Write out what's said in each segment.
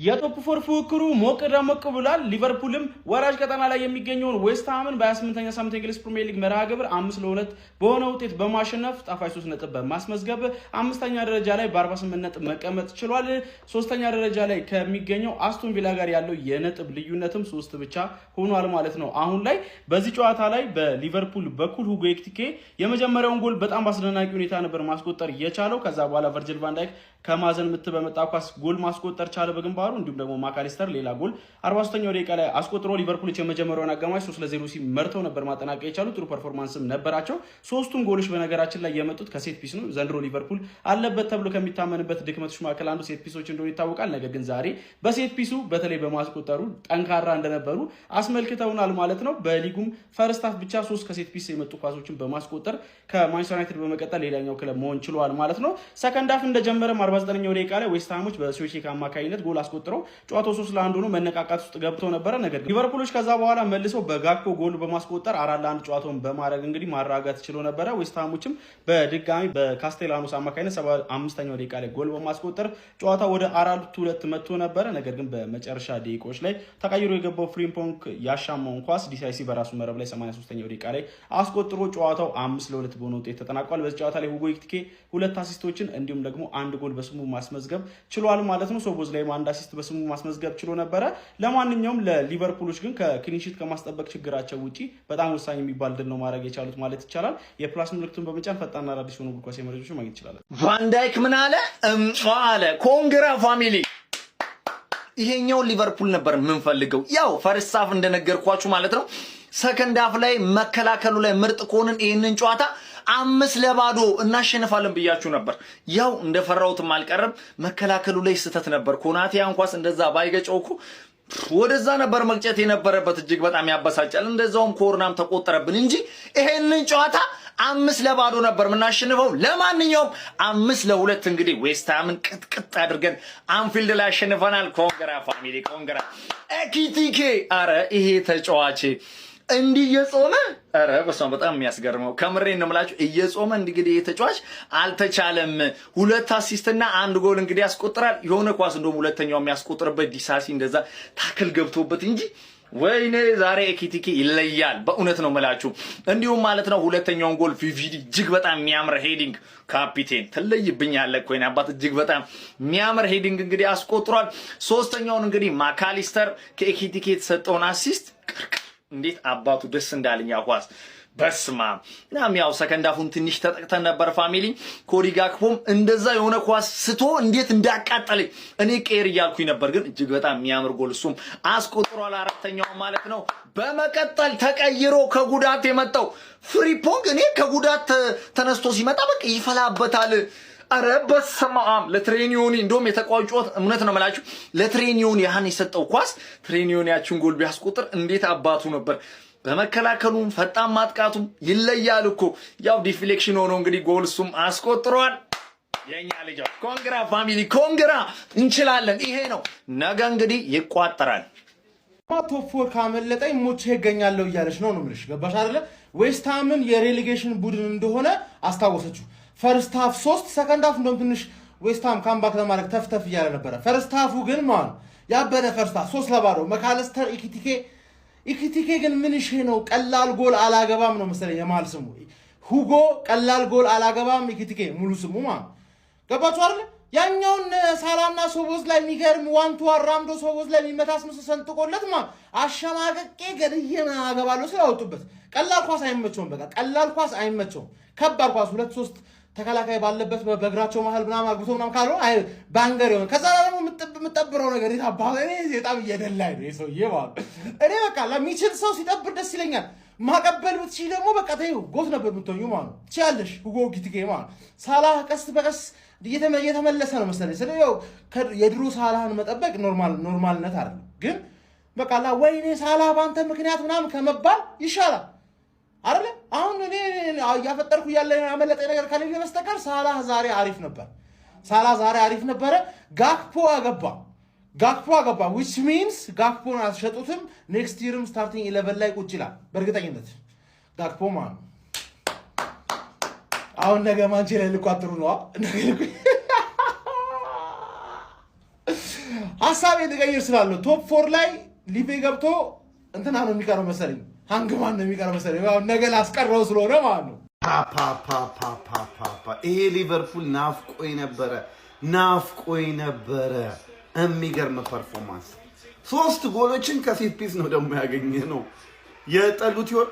የቶፕ ፎር ፉክክሩ ሞቅ ደመቅ ብሏል። ሊቨርፑልም ወራጅ ቀጠና ላይ የሚገኘውን ዌስት ሃምን በ28ኛ ሳምንት የእንግሊዝ ፕሪሚየር ሊግ መርሃ ግብር 5-2 በሆነ ውጤት በማሸነፍ ጣፋጭ 3 ነጥብ በማስመዝገብ አምስተኛ ደረጃ ላይ በ48 ነጥብ መቀመጥ ችሏል። ሶስተኛ ደረጃ ላይ ከሚገኘው አስቶን ቪላ ጋር ያለው የነጥብ ልዩነትም 3 ብቻ ሆኗል ማለት ነው። አሁን ላይ በዚህ ጨዋታ ላይ በሊቨርፑል በኩል ሁጎ ኤኪቲኬ የመጀመሪያውን ጎል በጣም በአስደናቂ ሁኔታ ነበር ማስቆጠር የቻለው። ከዛ በኋላ ቨርጂል ቫን ዳይክ ከማዘን ምት በመጣ ኳስ ጎል ማስቆጠር ቻለ በግንባሩ። እንዲሁም ደግሞ ማካሊስተር ሌላ ጎል 43ኛው ደቂቃ ላይ አስቆጥሮ ሊቨርፑሎች የመጀመሪያውን አጋማሽ 3-0 ሲመርተው ነበር ማጠናቀቅ የቻሉት። ጥሩ ፐርፎርማንስም ነበራቸው። ሶስቱም ጎሎች በነገራችን ላይ የመጡት ከሴት ፒስ ነው። ዘንድሮ ሊቨርፑል አለበት ተብሎ ከሚታመንበት ድክመቶች መካከል አንዱ ሴት ፒሶች እንደሆነ ይታወቃል። ነገር ግን ዛሬ በሴት ፒሱ በተለይ በማስቆጠሩ ጠንካራ እንደነበሩ አስመልክተውናል ማለት ነው። በሊጉም ፈርስት ሃፍ ብቻ 3 ከሴት ፒስ የመጡ ኳሶችን በማስቆጠር ከማንቸስተር ዩናይትድ በመቀጠል ሌላኛው ክለብ መሆን ችሏል ማለት ነው። ሰከንድ ሃፍ እንደጀመረ 49ኛው ደቂቃ ላይ ዌስት ሃሞች በሶቼክ አማካኝነት ጎል አስቆጥረው ጨዋታው 3-1 ሆኖ መነቃቃት ውስጥ ገብተው ነበረ። ነገር ግን ሊቨርፑሎች ከዛ በኋላ መልሰው በጋክፖ ጎል በማስቆጠር 4-1 ጨዋታውን በማድረግ እንግዲህ ማረጋጋት ችሎ ነበረ። ዌስት ሃሞችም በድጋሚ በካስቴላኖስ አማካኝነት 75ኛው ደቂቃ ላይ ጎል በማስቆጠር ጨዋታው ወደ 4-2 መጥቶ ነበረ። ነገር ግን በመጨረሻ ደቂቃዎች ላይ ተቀይሮ የገባው ፍሪምፖንግ ያሻማውን ኳስ ዲሳይሲ በራሱ መረብ ላይ 83ኛው ደቂቃ ላይ አስቆጥሮ ጨዋታው 5-2 በሆነ ውጤት ተጠናቋል። በዚህ ጨዋታ ላይ ሁጎ ኤኪቲኬ 2 አሲስቶችን እንዲሁም ደግሞ 1 ጎል በስሙ ማስመዝገብ ችሏል ማለት ነው። ሶቦዝ ላይ 1 አሲስት በስሙ ማስመዝገብ ችሎ ነበረ። ለማንኛውም ለሊቨርፑሎች ግን ከክሊንሺት ከማስጠበቅ ችግራቸው ውጪ በጣም ወሳኝ የሚባል ድል ነው ማድረግ የቻሉት ማለት ይቻላል። የፕላስ ምልክቱን በመጫን ፈጣንና አዳዲስ ሆኖ እግር ኳስ መረጃዎችን ማግኘት ይችላል። ቫን ዳይክ ምን አለ አለ ኮንግራ ፋሚሊ። ይሄኛው ሊቨርፑል ነበር የምንፈልገው። ያው ፈርስት ሃፍ እንደነገርኳችሁ ማለት ነው። ሰከንድ ሃፍ ላይ መከላከሉ ላይ ምርጥ ከሆንን ይሄንን ጨዋታ 5-0 እናሸንፋለን ብያችሁ ነበር። ያው እንደፈራሁትም አልቀረም። መከላከሉ ላይ ስተት ነበር። ኮናቴ እንኳን እንደዛ ባይገጨውኩ ወደዛ ነበር መግጨት የነበረበት። እጅግ በጣም ያበሳጫል። እንደዛውም ኮርናም ተቆጠረብን እንጂ ይሄንን ጨዋታ 5-0 ነበር የምናሸንፈው። ለማንኛውም 5-2 እንግዲህ ዌስት ሃምን ቅጥቅጥ አድርገን አንፊልድ ላይ አሸንፈናል። ኮንግራ ፋሚሊ ኮንግራ። ኤኪቲኬ አረ ይሄ ተጫዋች እንዲህ እየጾመ አረ በጣም የሚያስገርመው ከምሬን ነው የምላችሁ። እየጾመ እንግዲህ የተጫዋች አልተቻለም። 2 አሲስትና 1 ጎል እንግዲህ ያስቆጥራል። የሆነ ኳስ እንደውም ሁለተኛው የሚያስቆጥርበት ዲሳሲ እንደዛ ታክል ገብቶበት እንጂ ወይኔ ዛሬ ኤኪቲኬ ይለያል። በእውነት ነው የምላችሁ። እንዲሁም ማለት ነው ሁለተኛውን ጎል ቪቪዲ እጅግ በጣም የሚያምር ሄዲንግ ካፒቴን ትለይብኛለህ ኮይና አባት እጅግ በጣም የሚያምር ሄዲንግ እንግዲህ አስቆጥሯል። ሶስተኛውን እንግዲህ ማካሊስተር ከኤኪቲኬ የተሰጠውን አሲስት እንዴት አባቱ ደስ እንዳለኝ አኳስ በስማ እናም ያው ሰከንድ ሃፉን ትንሽ ተጠቅተን ነበር ፋሚሊ። ኮዲ ጋክፖም እንደዛ የሆነ ኳስ ስቶ እንዴት እንዳቃጠለኝ እኔ ቄር እያልኩኝ ነበር፣ ግን እጅግ በጣም የሚያምር ጎል እሱም አስቆጥሯል። አራተኛው ማለት ነው። በመቀጠል ተቀይሮ ከጉዳት የመጣው ፍሪምፖንግ እኔ ከጉዳት ተነስቶ ሲመጣ በቃ ይፈላበታል። አረ በስማም ለትሬኒዮኒ እንደውም የተቋጨው እምነት ነው ማለት ለትሬኒዮኒ ያን የሰጠው ኳስ ትሬኒዮኒያችን ጎል ቢያስቆጥር እንዴት አባቱ ነበር። በመከላከሉም ፈጣን ማጥቃቱም ይለያል እኮ። ያው ዲፍሌክሽን ሆኖ እንግዲህ ጎል እሱም አስቆጥሯል። የኛ ልጅ ኮንግራ ፋሚሊ ኮንግራ፣ እንችላለን። ይሄ ነው ነገ እንግዲህ ይቋጠራል። ቶፕ ፎር ካመለጠኝ ሞቼ ይገኛለሁ እያለች ነው የምልሽ። ገባሽ አይደለ? ዌስት ሃምን የሬሌጌሽን ቡድን እንደሆነ አስታወሰችው። ፈርስት ሃፍ 3 ሰከንድ ሃፍ እንደውም ትንሽ ዌስት ሃም ካምባክ ለማድረግ ተፍተፍ እያለ ነበረ። ፈርስት ሃፉ ግን ማን ያበደ ፈርስት ሃፍ 3-0 ማካሊስተር ኤኪቲኬ ግን ምን እሺ ነው ቀላል ጎል አላገባም ነው መሰለኝ የማል ስሙ። ሁጎ ቀላል ጎል አላገባም፣ ኤኪቲኬ ሙሉ ስሙ ማን ገባችሁ አይደል? ያኛውን ሳላና ሶቦዝ ላይ የሚገርም ዋንቱ አራምዶ ሶቦዝ ላይ የሚመታስ ነው ሰንጥቆለት ማን አሸማቀቄ ገድየና አገባለሁ ስላወጡበት። ቀላል ኳስ አይመቸውም። በቃ ቀላል ኳስ አይመቸውም። ከባድ ኳስ 2-3 ተከላካይ ባለበት በእግራቸው መሃል ምናምን አግብቶ ምናምን ካልሆነ አይ ባንገር ይሆን። ከዛ ደግሞ የምጠብረው ነገር ይታባለ እኔ በጣም እየደላኝ ነው የሰውዬ ማለት እኔ በቃ ለሚችል ሰው ሲጠብር ደስ ይለኛል። ማቀበል ብትችይ ደግሞ በቃ ተይው ጎት ነበር የምትሆኚው ማለት ትችያለሽ። ሁጎ ኤኪቲኬ ማለት ሳላህ ቀስ በቀስ እየተመለሰ ነው መሰለኝ። ስለዚህ የድሮ ሳላህን መጠበቅ ኖርማልነት አይደለም። ግን በቃ ወይኔ ሳላህ ባንተ ምክንያት ምናምን ከመባል ይሻላል አይደለ? አሁን እኔ ያፈጠርኩ ያለ ያመለጠ ነገር ከሌለ በስተቀር ሳላህ ዛሬ አሪፍ ነበረ። ጋክፖ አገባ which means ጋክፖን አልሸጡትም። ኔክስት ይርም ስታርቲንግ 11 ላይ ቁጭ ይላል በእርግጠኝነት ጋክፖ ማለት ነው። አሁን ነገ ማንቼ ላይ ልቋጥሩ ነው። ሀሳብ የተቀየር ስላለው ቶፕ 4 ላይ ሊቬ ገብቶ እንትና ነው የሚቀረው መሰለኝ ሃንግማን ነው የሚቀረው መሰለኝ ያው ነገ ላስቀረው ስለሆነ ማለት ነው ይሄ ሊቨርፑል ናፍቆኝ ነበረ የሚገርም ፐርፎርማንስ 3 ጎሎችን ከሴት ፒስ ነው ደግሞ ያገኘ ነው የጠሉት ይሆን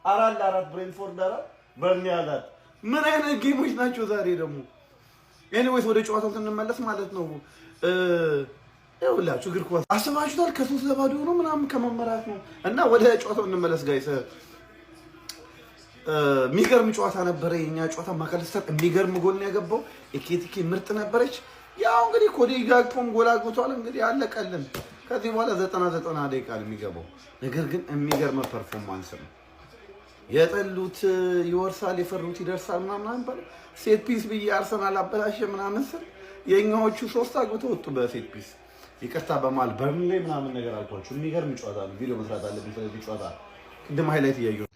አራት ብሬንትፎርድ በርኒ አላት ምን አይነት ጌሞች ናቸው ዛሬ ደግሞ ኤኒዌይስ ወደ ጨዋታው እንመለስ ማለት ነው ይኸውላችሁ እግር ኳስ አስባችሁታል ከ3 ለባዶ ነው ምናምን ከመመራት ነው እና ወደ ጨዋታው እንመለስ ጋይስ የሚገርም ጨዋታ ነበረ የኛ ጨዋታ ማካለስተር የሚገርም ጎል ነው ያገባው ኤኬቲኬ ምርጥ ነበረች ያው እንግዲህ ኮዲ ጋክፖም ጎል አግብቷል እንግዲህ አለቀልን ከዚህ በኋላ 90 ደቂቃ የሚገባው ነገር ግን የሚገርም ፐርፎርማንስ ነው የጠሉት ይወርሳል የፈሩት ይደርሳል ምናምን ባለ ሴት ፒስ ብዬ አርሰናል አበላሸ ምናምን ስል የኛዎቹ 3 አግብተው ወጡ በሴት ፒስ ይቅርታ በማል በርንሌ ምናምን ነገር አልኳችሁ የሚገርም ጨዋታ ነው ቪዲዮ መስራት አለብኝ ስለዚህ ጨዋታ ቅድም ሃይላይት እያየሁ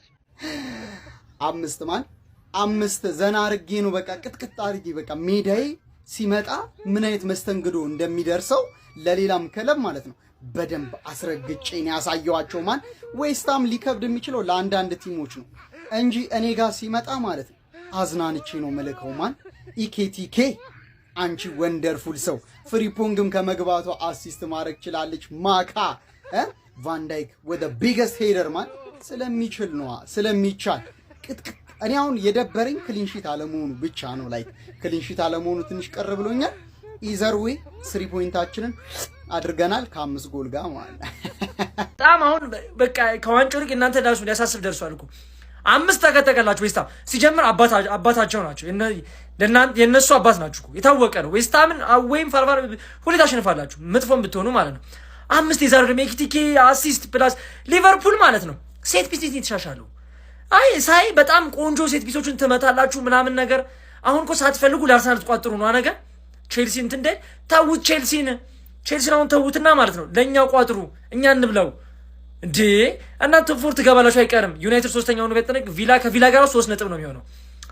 5 ዘና አርጌ ነው በቃ ቅጥቅጥ አርጌ በቃ ሜዳዬ ሲመጣ ምን አይነት መስተንግዶ እንደሚደርሰው ለሌላም ክለብ ማለት ነው በደንብ አስረግጬ ነው ያሳየዋቸው ማን ዌስትሃም ሊከብድ የሚችለው ለአንዳንድ ቲሞች ነው እንጂ እኔ ጋር ሲመጣ ማለት ነው አዝናንቼ ነው መልከው ማን ኢኬቲኬ አንቺ ወንደርፉል ሰው ፍሪፖንግም ከመግባቷ አሲስት ማድረግ ችላለች ማካ ቫንዳይክ ወደ ቢገስት ሄደር ማን ስለሚችል ነው ስለሚቻል ቅጥቅጥ እኔ አሁን የደበረኝ ክሊንሺት አለመሆኑ ብቻ ነው ላይክ ክሊንሺት አለመሆኑ ትንሽ ቀር ብሎኛል ኢዘር ዌይ 3 ፖይንታችንን አድርገናል ከ5 ጎል ጋር ማለት በጣም አሁን በቃ ከዋንጫው ልክ እናንተ ዳሱ ሊያሳስብ ደርሷል እኮ 5 ተከተከላችሁ ዌስትሃም ሲጀምር አባታቸው ናቸው የነሱ አባት ናችሁ እኮ የታወቀ ነው ዌስትሃምን አዌይም ፋርፋር ሁሌ ታሸንፋላችሁ መጥፎም ብትሆኑ ማለት ነው 5 የዛሬው ሜክቲኬ አሲስት ፕላስ ሊቨርፑል ማለት ነው ሴት ፒስ ተሻሻለው አይ ሳይ በጣም ቆንጆ ሴት ፒሶችን ትመታላችሁ ምናምን ነገር አሁን እኮ ሳትፈልጉ ለአርሰናል ተቋጥሩ ነው ነገር ቼልሲ እንደ ታውት ቼልሲን አሁን ተውትና ማለት ነው ለኛው ቋጥሩ እኛ እንብለው እንዴ እናንተ ፎርት ገባላችሁ አይቀርም ዩናይትድ 3ኛውን በተነቅ ከቪላ ጋር 3 ነጥብ ነው የሚሆነው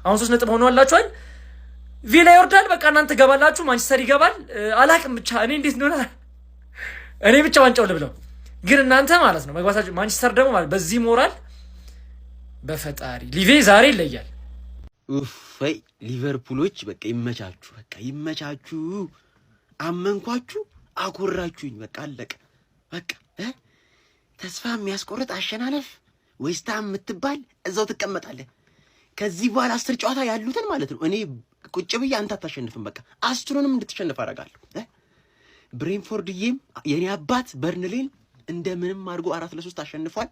አሁን 3 ነጥብ ሆነዋላችኋል ቪላ ይወርዳል በቃ እናንተ ገባላችሁ ማንቸስተር ይገባል አላቅም ብቻ እኔ እንዴት ነው እኔ ብቻ ዋንጫው ልብለው ግን እናንተ ማለት ነው መግባታችሁ ማንቸስተር ደግሞ ማለት በዚህ ሞራል በፈጣሪ ሊቬ ዛሬ ይለያል ኡፋይ ሊቨርፑሎች በቃ ይመቻችሁ አመንኳችሁ አኮራችሁኝ በቃ አለቀ በቃ ተስፋ የሚያስቆርጥ አሸናነፍ ዌስትሃም የምትባል እዛው ትቀመጣለህ ከዚህ በኋላ 10 ጨዋታ ያሉትን ማለት ነው እኔ ቁጭ ብዬ አንተ አታሸንፍም በቃ 10ንም እንድትሸነፍ አደርጋለሁ ብሬንፎርድዬም የኔ አባት በርንሌን እንደምንም አድርጎ 4-3 አሸንፏል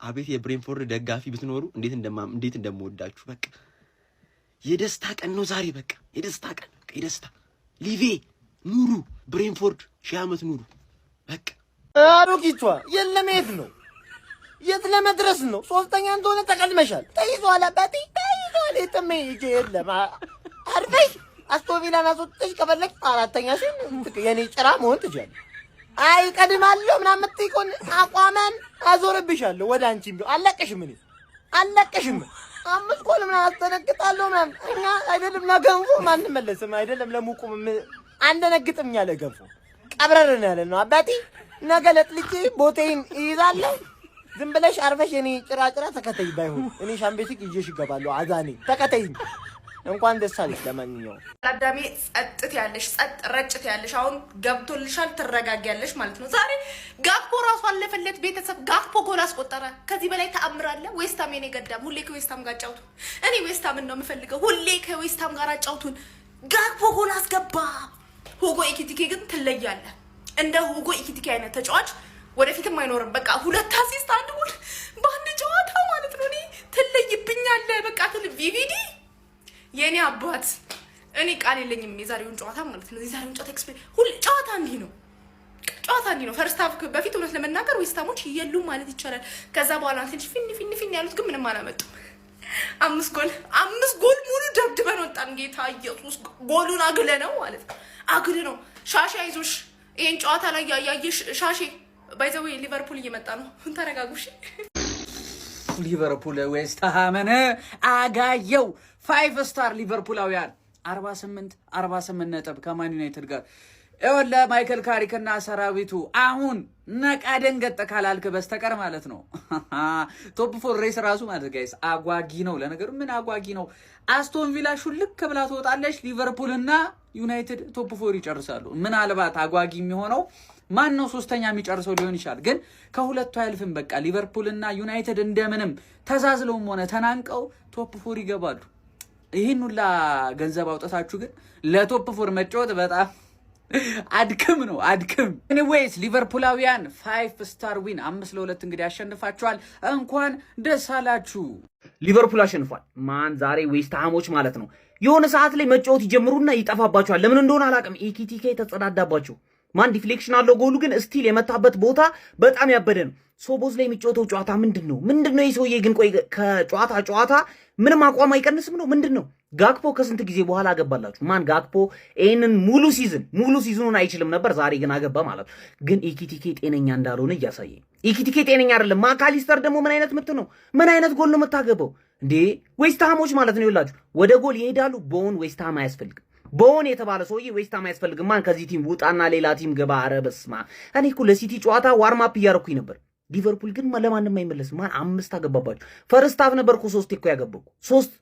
አቤት የብሬንፎርድ ደጋፊ ብትኖሩ እንዴት እንደምወዳችሁ በቃ የደስታ ቀን ነው ዛሬ በቃ የደስታ ቀን የደስታ ሊቬ ኑሩ ብሬንፎርድ ሺህ ዓመት ኑሩ በቃ አሮጊቷ የለመሄድ ነው የት ለመድረስ ነው ሶስተኛ እንደሆነ ተቀድመሻል ተይዟል አባቴ ተይዟል የተመ ይጄ የለም አርፈሽ አስቶቪላን አስወጥተሽ ከፈለግሽ አራተኛሽን የኔ ጭራ መሆን ትችያለሽ አይ ቀድማለሁ ምናምን የምትይቆን አቋማን አዞርብሻለሁ ወደ አንቺም ቢሆን አለቀሽም 5 ጎል ምናምን አስተነግጣለሁ ምናምን እኛ አይደለም ለገንፎ ማንም መለስም አይደለም ለሙቁም አንደነግጥም ያለ ገንፎ ቀብረርን ያለ ነው አባቴ ነገ ለጥልቄ ቦቴን ይይዛለሁ ዝም ብለሽ አርፈሽ የኔ ጭራጭራ ተከተይ ባይሆን እኔ ሻምቤቲክ ይዤሽ ይገባለሁ አዛኔ ተከተይኝ እንኳን ደስ አለሽ ለማንኛውም አዳሜ ጸጥት ያለሽ ጸጥ ረጭት ያለሽ አሁን ገብቶልሻል ትረጋጊያለሽ ማለት ነው ዛሬ ጋክፖ ራሱ አለፈለት ቤተሰብ ጋክፖ ጎል አስቆጠረ ከዚህ በላይ ተአምር አለ ዌስትሃም የኔ ገዳም ሁሌ ከዌስትሃም ጋር አጫውቱ እኔ ዌስትሃምን ነው የምፈልገው ሁሌ ከዌስትሃም ጋር አጫውቱን ጋክፖ ጎል አስገባ ሁጎ ኢኪቲኬ ግን ትለያለ እንደ ሁጎ ኢኪቲኬ አይነት ተጫዋች ወደፊትም አይኖርም በቃ 2 አሲስት 1 ጎል በአንድ ጨዋታ ማለት ነው እኔ ትለይብኛለ በቃ ቪቪዲ የኔ አባት እኔ ቃል የለኝም የዛሬውን ጨዋታ ማለት ነው የዛሬውን ጨዋታ ኤክስፔሪንስ ሁሉ ጨዋታ እንዲህ ነው ፈርስት ሃፍ በፊት እውነት ለመናገር ዌስትሃሞች የሉም ማለት ይቻላል ከዛ በኋላ ትንሽ ፊን ያሉት ግን ምንም አላመጡም 5 ጎል ሙሉ ደብድበን ወጣን ጌታ ኢየሱስ ጎሉን አግለ ነው ማለት ነው አግለ ነው ሻሻ ይዞሽ ይሄን ጨዋታ ላይ ያያየሽ ሻሼ ባይዘው ሊቨርፑል እየመጣ ነው ተረጋጉሽ ሊቨርፑል ዌስትሃምን አጋየው 5 ስታር ሊቨርፑላውያን 48 ነጥብ ከማን ዩናይትድ ጋር ይኸውልህ ማይክል ካሪክና ሰራዊቱ አሁን ነቃ ደንገጥ ካላልክ በስተቀር ማለት ነው። ቶፕ 4 ሬስ ራሱ ማለት ጋይስ አጓጊ ነው። ለነገሩ ምን አጓጊ ነው? አስቶን ቪላ ሹልክ ብላ ትወጣለች። ሊቨርፑል እና ዩናይትድ ቶፕ 4 ይጨርሳሉ። ምናልባት አጓጊ የሚሆነው ማን ነው ሶስተኛ የሚጨርሰው ሊሆን ይችላል። ግን ከሁለቱ አያልፍም። በቃ ሊቨርፑል እና ዩናይትድ እንደምንም ተዛዝለውም ሆነ ተናንቀው ቶፕ 4 ይገባሉ። ይህን ሁላ ገንዘብ አውጥታችሁ ግን ለቶፕ 4 መጫወት በጣም አድክም ነው አድክም። ኤኒዌይስ ሊቨርፑላውያን 5 ስታር ዊን 5-2 እንግዲህ አሸንፋችኋል። እንኳን ደስ አላችሁ። ሊቨርፑል አሸንፏል። ማን ዛሬ ዌስትሃሞች ማለት ነው የሆነ ሰዓት ላይ መጫወት ይጀምሩና ይጠፋባቸዋል። ለምን እንደሆነ አላውቅም። ኢኪቲኬ ተጸዳዳባቸው። ማን ዲፍሌክሽን አለው። ጎሉ ግን ስቲል የመታበት ቦታ በጣም ያበደ ነው። ሶቦዝ ላይ የሚጫወተው ጨዋታ ምንድነው? ይህ ሰውዬ ግን ቆይ ከጨዋታ ምንም አቋም አይቀንስም ነው ምንድነው? ጋክፖ ከስንት ጊዜ በኋላ አገባላችሁ። ማን ጋክፖ ይሄንን ሙሉ ሲዝኑን አይችልም ነበር። ዛሬ ግን አገባ ማለት ነው። ግን ኢኪቲኬ ጤነኛ እንዳልሆነ እያሳየ ኢኪቲኬ ጤነኛ አይደለም። ማካሊስተር ደግሞ ምን አይነት ምት ነው? ምን አይነት ጎል ነው የምታገባው እንዴ? ዌስትሃሞች ማለት ነው ይላችሁ ወደ ጎል ይሄዳሉ። ቦን ዌስትሃም አያስፈልግም። ቦን የተባለ ሰውዬ ዌስትሃም አያስፈልግም። ማን ከዚህ ቲም ውጣና ሌላ ቲም ገባ። ኧረ በስመ አብ። እኔ እኮ ለሲቲ ጨዋታ ዋርማፕ እያረኩኝ ነበር። ሊቨርፑል ግን ለማንም አይመለስም። ማን 5 አገባባችሁ። ፈርስት ሃፍ ነበር እኮ 3 እኮ ያገባው 3